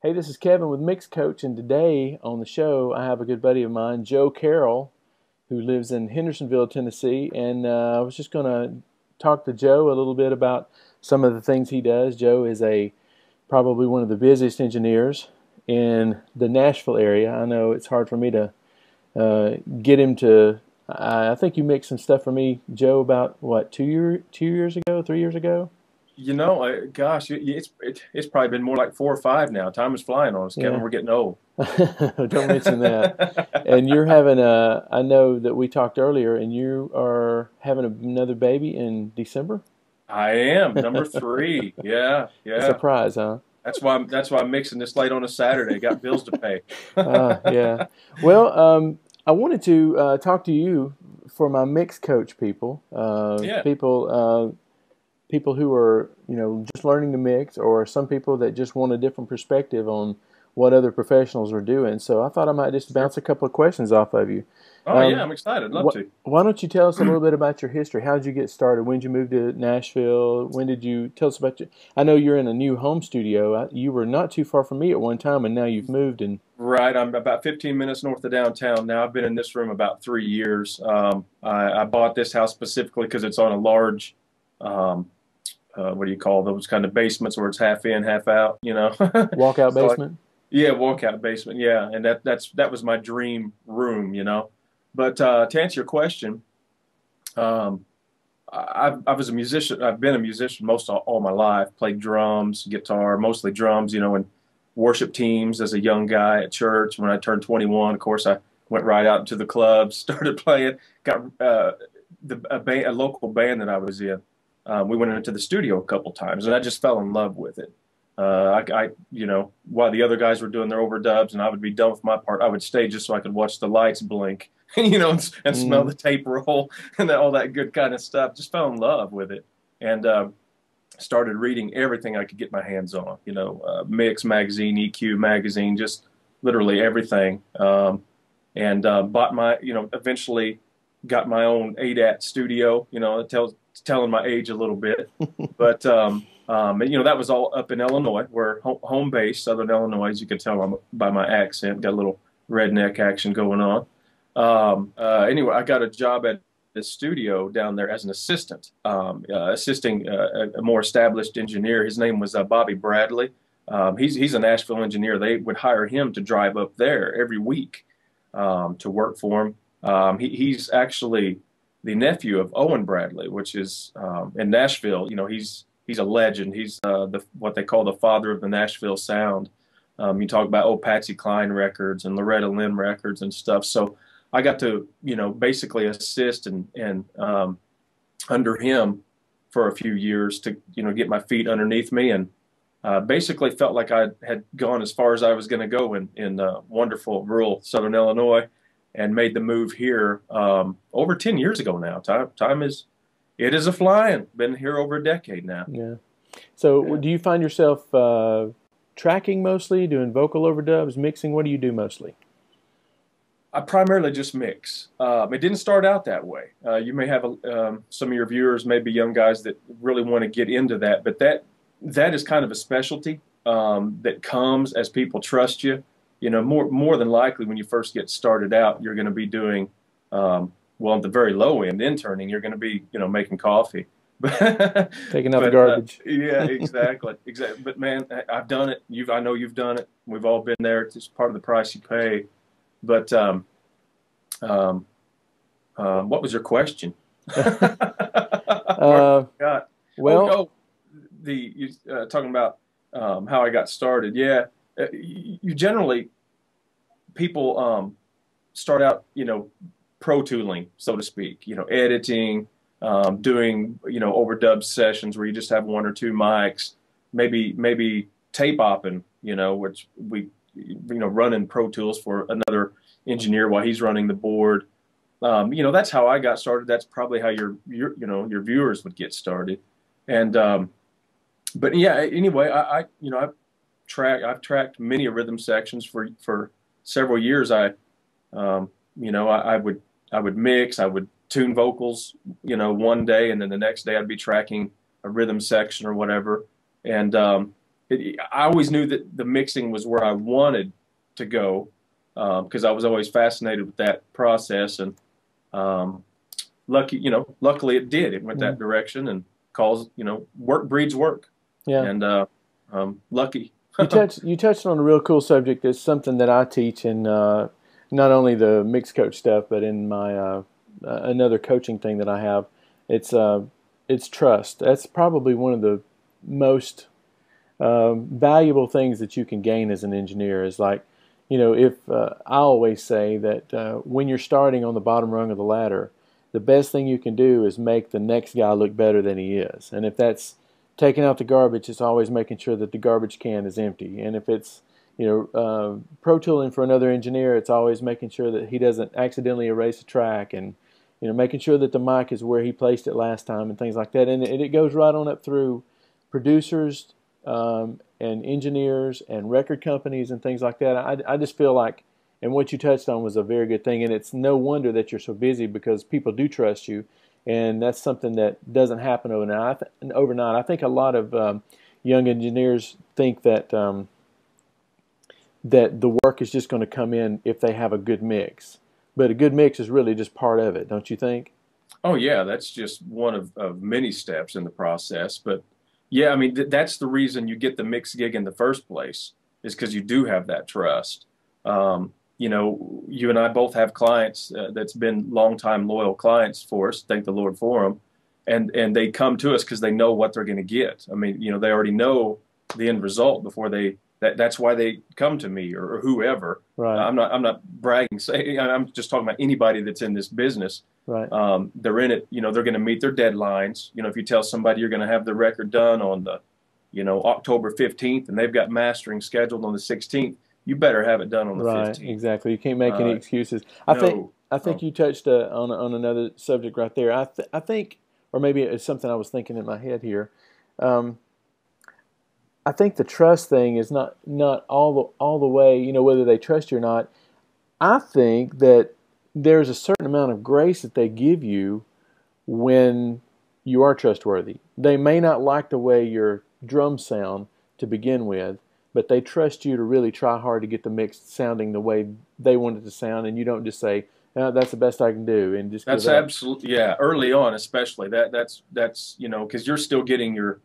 Hey, this is Kevin with MixCoach, and today on the show I have a good buddy of mine, Joe Carroll, who lives in Hendersonville, Tennessee, and I was just going to talk to Joe a little bit about some of the things he does. Joe is probably one of the busiest engineers in the Nashville area. I know it's hard for me to get him to. I think you mixed some stuff for me, Joe, about what 2 years ago, 3 years ago. Gosh, it's probably been more like 4 or 5 now. Time is flying on us, Kevin. Yeah, We're getting old. don't mention that. And you're having a. I know that we talked earlier, and you are having another baby in December. I am number three. Yeah, A yeah. surprise, huh? That's why I'm mixing this late on a Saturday. Got bills to pay. Yeah. Well, I wanted to talk to you for my mix coach people, Yeah, people who are just learning to mix, or some people that just want a different perspective on what other professionals are doing. So I thought I might just sure. bounce a couple of questions off of you. Oh yeah, Um, I'm excited. Love wh- to. why don't you tell us a little bit about your history? How did you get started? When did you move to Nashville? When did you tell us about your? I know you're in a new home studio. You were not too far from me at one time, and now you've moved. And Right, I'm about 15 minutes north of downtown now. I've been in this room about 3 years. I bought this house specifically because it's on a large, um, what do you call those kind of basements where it's half in, half out, you know? walkout So basement. yeah, walkout basement. Yeah, and that was my dream room, you know. But to answer your question, um, I was a musician. I've been a musician most all my life. Played drums, guitar, mostly drums, you know, in worship teams as a young guy at church. When I turned 21, of course, I went right out into the clubs, started playing. Got a local band that I was in. We went into the studio a couple times, and I just fell in love with it. While the other guys were doing their overdubs and I would be done with my part, I would stay just so I could watch the lights blink, and smell Mm, the tape roll and all that good kind of stuff. Just fell in love with it and started reading everything I could get my hands on, Mix magazine, EQ magazine, just literally everything. And bought eventually got my own ADAT studio, telling my age a little bit. But that was all up in Illinois, where home base, Southern Illinois, as you can tell by my accent, got a little redneck action going on. Anyway, I got a job at the studio down there as an assistant, assisting a more established engineer. His name was Bobby Bradley. He's a Nashville engineer. They would hire him to drive up there every week to work for him. He's actually the nephew of Owen Bradley, which is in Nashville. He's a legend. He's what they call the father of the Nashville sound. You talk about Patsy Cline records and Loretta Lynn records and stuff. So I got to basically assist and under him for a few years to get my feet underneath me, and basically felt like I had gone as far as I was going to go in wonderful rural Southern Illinois, and made the move here over 10 years ago now. Time is it is a flying. Been here over a decade now. yeah. So, Yeah. do you find yourself tracking mostly, doing vocal overdubs, mixing? What do you do mostly? I primarily just mix. It didn't start out that way. You may have some of your viewers, maybe young guys that really want to get into that, but that is kind of a specialty that comes as people trust you. More than likely when you first get started out, you're going to be doing well at the very low end interning. You're going to be making coffee, but Taking out the but garbage. yeah, exactly. But man, I've done it. I know you've done it. We've all been there. It's just part of the price you pay. But um, what was your question? What uh, got? Oh, well, oh, the you talking about how I got started. Yeah, you generally people start out, pro tooling, so to speak. Editing, doing overdub sessions where you just have one or two mics, maybe tape opping, which we running Pro Tools for another engineer while he's running the board. That's how I got started. That's probably how your viewers would get started. And but yeah, anyway, I've tracked many rhythm sections for several years. I would mix, I would tune vocals, one day, and then the next day I'd be tracking a rhythm section or whatever. And I always knew that the mixing was where I wanted to go, because I was always fascinated with that process. And luckily it did. It went Mm. that direction, and work breeds work. Yeah. And lucky. You touched on a real cool subject. It's something that I teach in not only the mixed coach stuff, but in my another coaching thing that I have. It's trust. That's probably one of the most valuable things that you can gain as an engineer. Is like, if I always say that when you're starting on the bottom rung of the ladder, the best thing you can do is make the next guy look better than he is. And if that's taking out the garbage, it's always making sure that the garbage can is empty. And if it's pro tooling for another engineer, it's always making sure that he doesn't accidentally erase a track, and making sure that the mic is where he placed it last time, and things like that. And it goes right on up through producers and engineers and record companies and things like that. I just feel like, and what you touched on was a very good thing, and it's no wonder that you're so busy, because people do trust you, and that's something that doesn't happen overnight. I think a lot of young engineers think that that the work is just going to come in if they have a good mix, but a good mix is really just part of it, don't you think? Oh yeah, that's just one of many steps in the process. But yeah, I mean that's the reason you get the mixed gig in the first place, is because you do have that trust. You and I both have clients that's been longtime loyal clients for us. Thank the Lord for them, and they come to us because they know what they're going to get. I mean, they already know the end result before that's why they come to me, or whoever. Right. I'm not bragging. I'm just talking about anybody that's in this business. Right. They're in it. They're going to meet their deadlines. If you tell somebody you're going to have the record done on the, October 15th, and they've got mastering scheduled on the 16th, you better have it done on the 15th. Right. Exactly. You can't make any excuses. No. I think you touched on another subject right there. I think, or maybe it's something I was thinking in my head here. I think the trust thing is not all the way, whether they trust you or not. I think that there's a certain amount of grace that they give you when you are trustworthy. They may not like the way your drums sound to begin with, but they trust you to really try hard to get the mix sounding the way they want it to sound, and you don't just say, that's the best I can do, and just that's absolutely, yeah. Early on, especially that's because you're still getting your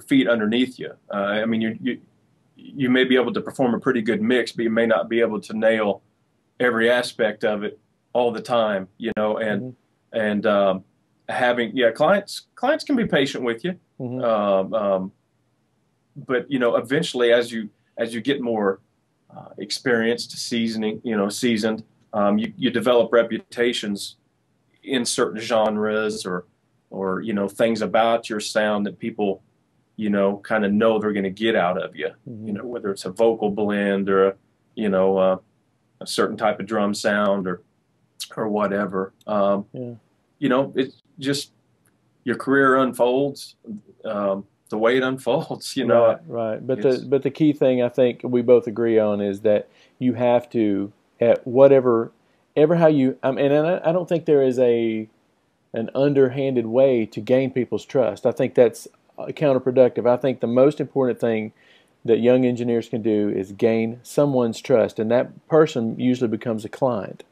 feet underneath you. I mean, you may be able to perform a pretty good mix, but you may not be able to nail every aspect of it all the time. And having clients can be patient with you. Mm-hmm. But eventually, as you get more experienced, seasoned, you develop reputations in certain genres, or things about your sound that people kind of know they're going to get out of you. Mm-hmm. Whether it's a vocal blend, or a certain type of drum sound, or whatever. It's just your career unfolds the way it unfolds. Right. But the key thing I think we both agree on is that you have to, at how you. I mean, and I don't think there is an underhanded way to gain people's trust. I think that's counterproductive. I think the most important thing that young engineers can do is gain someone's trust, and that person usually becomes a client.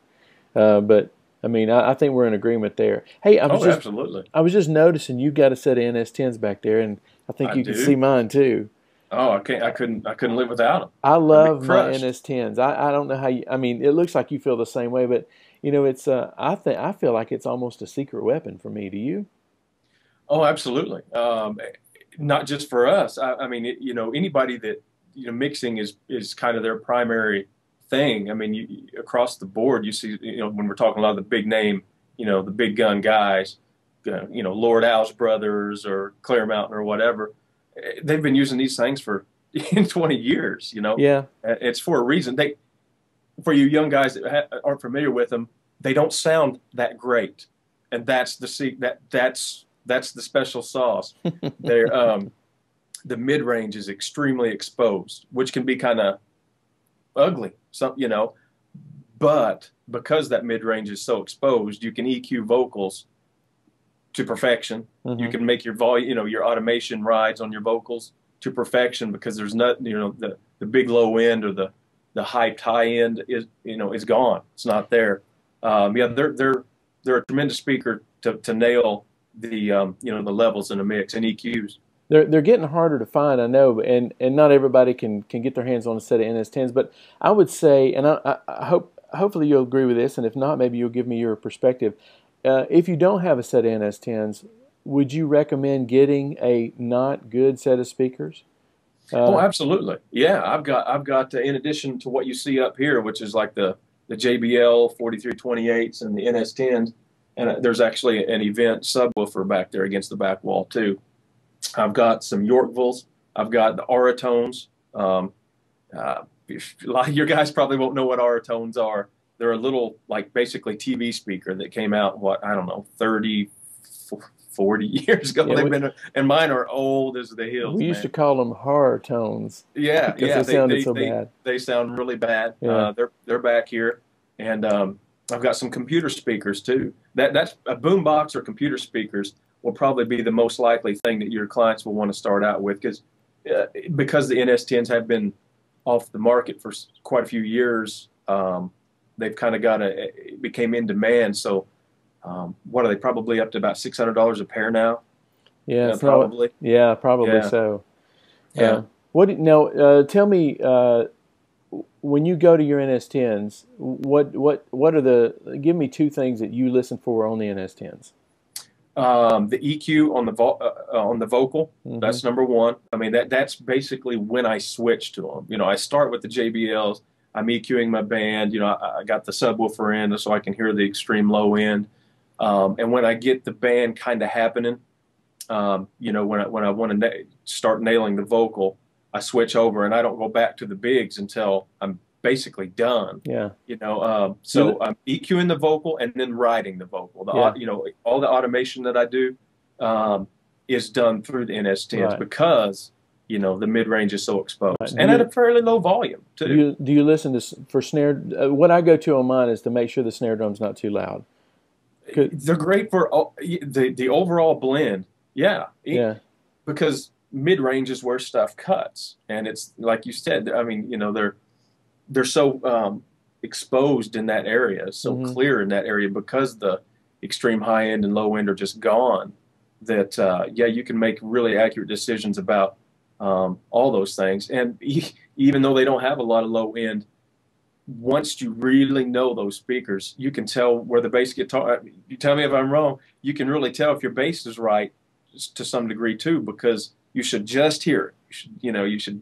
But I mean, I think we're in agreement there. Hey, absolutely. I was just noticing you've got a set of NS10s back there, and I think you can see mine too. Oh, I couldn't live without them. I love my NS10s. I don't know how you. I mean, it looks like you feel the same way, but it's. I feel like it's almost a secret weapon for me. Do you? Oh, absolutely. Not just for us. I mean, anybody that mixing is kind of their primary thing. I mean, across the board, you see, when we're talking a lot of the big name, the big gun guys, Lord Al's brothers or Clear Mountain or whatever, they've been using these things for 20 years. Yeah, it's for a reason. For you young guys that aren't familiar with them, they don't sound that great, and that's the special sauce. They're the mid range is extremely exposed, which can be kind of ugly. But because that mid range is so exposed, you can EQ vocals to perfection. You Mm-hmm. can make your volume, your automation rides on your vocals to perfection, because there's not, the big low end or the hyped high end is gone. It's not there. Yeah, they're a tremendous speaker to nail the the levels in the mix and EQs. They're getting harder to find, I know, and not everybody can get their hands on a set of NS10s. But I would say, and I hopefully you'll agree with this, and if not, maybe you'll give me your perspective. If you don't have a set of NS10s, would you recommend getting a not good set of speakers? Oh, absolutely. Yeah, I've got in addition to what you see up here, which is like the JBL 4328s and the NS10s, and there's actually an event subwoofer back there against the back wall too. I've got some Yorkvilles. I've got the Auratones. A lot of your guys probably won't know what Auratones are. They're a little, like, basically TV speaker that came out, I don't know, 30, 40 years ago. Yeah, They've been, and mine are old as the hills, we used to man. call them horror tones. Yeah, because yeah, they sounded so bad. they sound really bad. Yeah. They're back here, and I've got some computer speakers too. That's a boom box or computer speakers will probably be the most likely thing that your clients will want to start out with, because the NS10s have been off the market for quite a few years. They've kind of it became in demand. So what are they, probably up to about $600 a pair now? Yeah, probably. Yeah, probably Yeah. so. Yeah. Tell me, when you go to your NS10s, what are give me two things that you listen for on the NS10s? The EQ on the vocal, Mm-hmm. that's number one. I mean, that's basically when I switch to them. I start with the JBLs. I'm EQing my band. I got the subwoofer in so I can hear the extreme low end. And when I get the band kind of happening, when I want to start nailing the vocal, I switch over and I don't go back to the bigs until I'm basically done. Yeah. So I'm EQing the vocal and then writing the vocal. All the automation that I do is done through the NS10s, Right. because the mid range is so exposed, Right. and at a fairly low volume too. Do you listen to for snare? What I go to on mine is to make sure the snare drum's not too loud. They're great for the overall blend. Yeah. Yeah. Because mid range is where stuff cuts, and it's like you said. I mean, they're so exposed in that area, so Mm-hmm. clear in that area, because the extreme high end and low end are just gone. That you can make really accurate decisions about all those things. And even though they don't have a lot of low end, once you really know those speakers, you can tell where the bass guitar. You tell me if I'm wrong. You can really tell if your bass is right to some degree too, because you should just hear it. You should.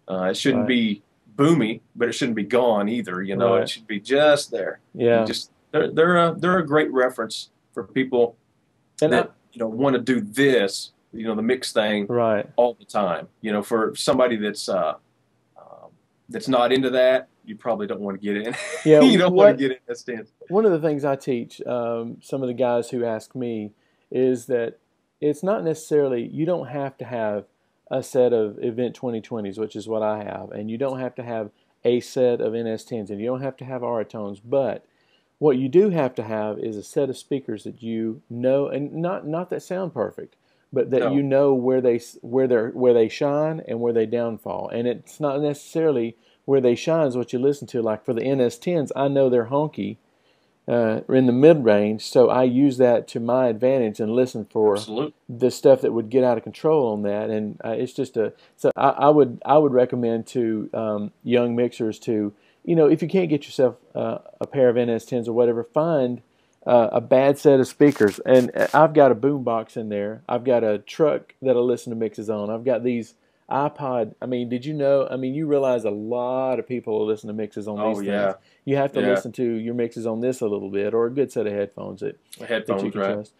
It shouldn't Right. be boomy, but it shouldn't be gone either. Right. It should be just there. Yeah. They're a great reference for people that want to do this. The mix thing Right. all the time. For somebody that's not into that, you probably don't want to get in. Yeah. You don't want to get in that stance. One of the things I teach some of the guys who ask me is that it's not necessarily, you don't have to have a set of Event 2020s, which is what I have, and you don't have to have a set of NS10s, and you don't have to have Auratones, but what you do have to have is a set of speakers that you know, and not that sound perfect, but that you know where they shine and where they downfall. And it's not necessarily where they shine is what you listen to. Like for the NS10s, I know they're honky in the mid-range, so I use that to my advantage and listen for the stuff that would get out of control on that. And it's just so I would recommend to young mixers to, if you can't get yourself a pair of NS10s or whatever, find a bad set of speakers. And I've got a boom box in there. I've got a truck that I listen to mixes on. I've got these iPod. I mean, did you know? I mean, you realize a lot of people listen to mixes on these things. You have to listen to your mixes on this a little bit, or a good set of headphones that you can trust.